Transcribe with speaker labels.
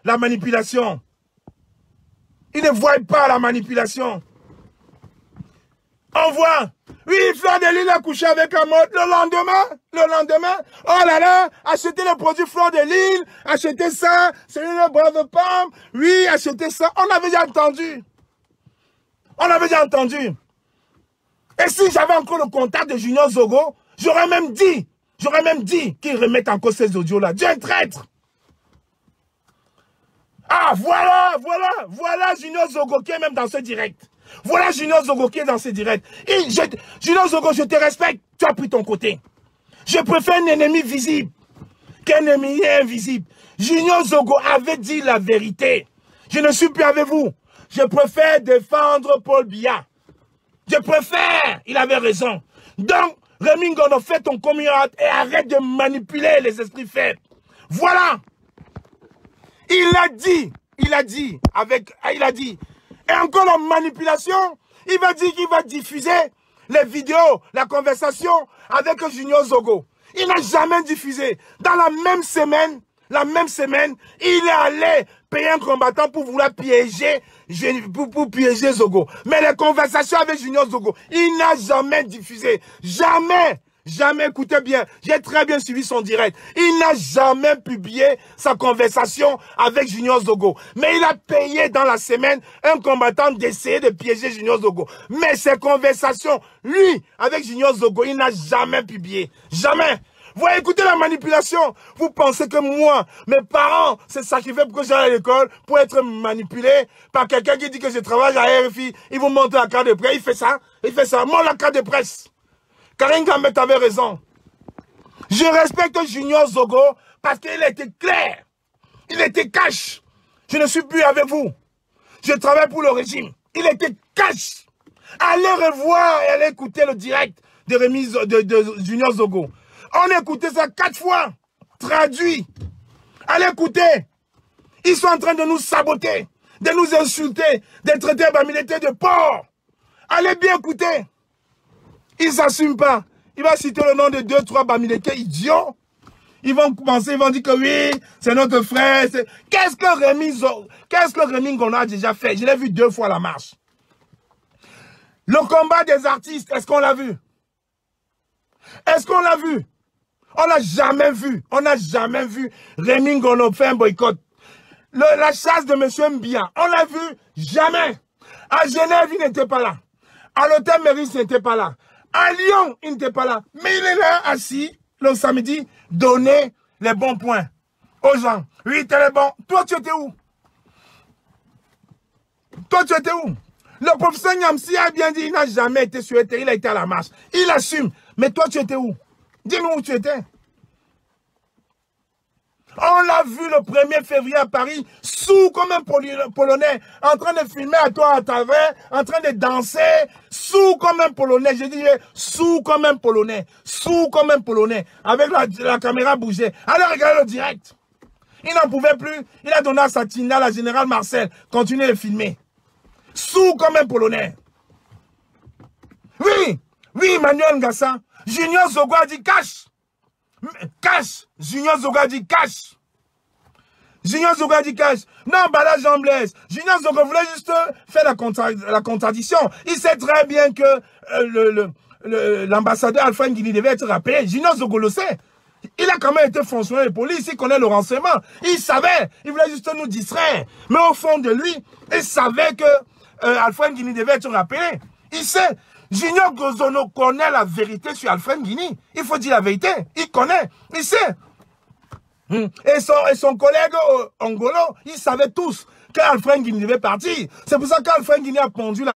Speaker 1: la manipulation. Ils ne voient pas la manipulation. On voit, oui, Fleur de Lys a couché avec un mode. Le lendemain, oh là là, achetez le produit Fleur de Lys, achetez ça, c'est une brave pomme, oui, achetez ça. On avait déjà entendu. On avait déjà entendu. Et si j'avais encore le contact de Junior Zogo, j'aurais même dit qu'il remette encore ces audios-là. Dieu est traître. Ah, voilà Junior Zogo qui est même dans ce direct. Voilà Junior Zogo qui est dans ce direct. Junior Zogo, je te respecte, tu as pris ton côté. Je préfère un ennemi visible qu'un ennemi invisible. Junior Zogo avait dit la vérité. Je ne suis plus avec vous. Je préfère défendre Paul Biya. Je préfère. Il avait raison. Donc, Rémi Ngono, fais ton communion et arrête de manipuler les esprits faibles. Voilà. Il a dit. Et encore la manipulation, il va dire qu'il va diffuser les vidéos, la conversation avec Junior Zogo. Il n'a jamais diffusé. Dans la même semaine, il est allé payer un combattant pour vouloir piéger, pour piéger Zogo. Mais les conversations avec Junior Zogo, il n'a jamais diffusé. Jamais. Écoutez bien, j'ai très bien suivi son direct. Il n'a jamais publié sa conversation avec Junior Zogo. Mais il a payé dans la semaine un combattant d'essayer de piéger Junior Zogo. Mais ces conversations, lui, avec Junior Zogo, il n'a jamais publié. Jamais. Vous voyez, écoutez la manipulation. Vous pensez que moi, mes parents se sacrifient pour que j'aille à l'école pour être manipulé par quelqu'un qui dit que je travaille à RFI. Il vous montre la carte de presse. Il fait ça. Moi, la carte de presse. Karine Gambet avait raison. Je respecte Junior Zogo parce qu'il était clair. Il était cash. Je ne suis plus avec vous. Je travaille pour le régime. Il était cash. Allez revoir et allez écouter le direct de Junior Zogo. On a écouté ça 4 fois. Traduit. Allez écouter. Ils sont en train de nous saboter, de nous insulter, de traiter Bamileke de porc. Allez bien écouter. Ils ne s'assument pas. Il va citer le nom de 2-3 Bamileke idiots. Ils vont commencer, ils vont dire que oui, c'est notre frère. Qu'est-ce que Rémi Ngono a déjà fait? Je l'ai vu 2 fois à la marche. Le combat des artistes, est-ce qu'on l'a vu? Est-ce qu'on l'a vu? On n'a jamais vu. On n'a jamais vu Rémi Ngono faire un boycott. La chasse de M. Mbia, on l'a vu? Jamais. À Genève, il n'était pas là. À l'hôtel Méris, il n'était pas là. À Lyon, il n'était pas là. Mais il est là, assis, le samedi, donner les bons points aux gens. Oui, t'es les bons. Toi, tu étais où? Le professeur Nyamsi a bien dit, il n'a jamais été sur le terrain, il a été à la marche. Il assume. Mais toi, tu étais où? Dis-nous où tu étais. On l'a vu le 1er février à Paris, sous comme un Polonais, en train de filmer à toi à travers, en train de danser, sous comme un Polonais. Je dis sous comme un Polonais, avec la caméra bougeait. Allez regarder le direct. Il n'en pouvait plus, il a donné à sa tina, la générale Marcel, continuez de filmer. Sous comme un Polonais. Oui, Manuel Ngassa. Junior Zogo a dit cash. Junior Zogo a dit cash. Non, Bala Jean Blaise. Junior Zogo voulait juste faire la contradiction. Il sait très bien que l'ambassadeur Alpha Nguini devait être rappelé. Junior Zogo le sait. Il a quand même été fonctionnaire de police, il connaît le renseignement. Il savait, il voulait juste nous distraire. Mais au fond de lui, il savait que Alpha Nguini devait être rappelé. Il sait. Junior Gozono connaît la vérité sur Alfred Nguini. Il faut dire la vérité. Il connaît. Il sait. Et son collègue Angolo, ils savaient tous qu'Alfred Nguini devait partir. C'est pour ça qu'Alfred Nguini a pondu la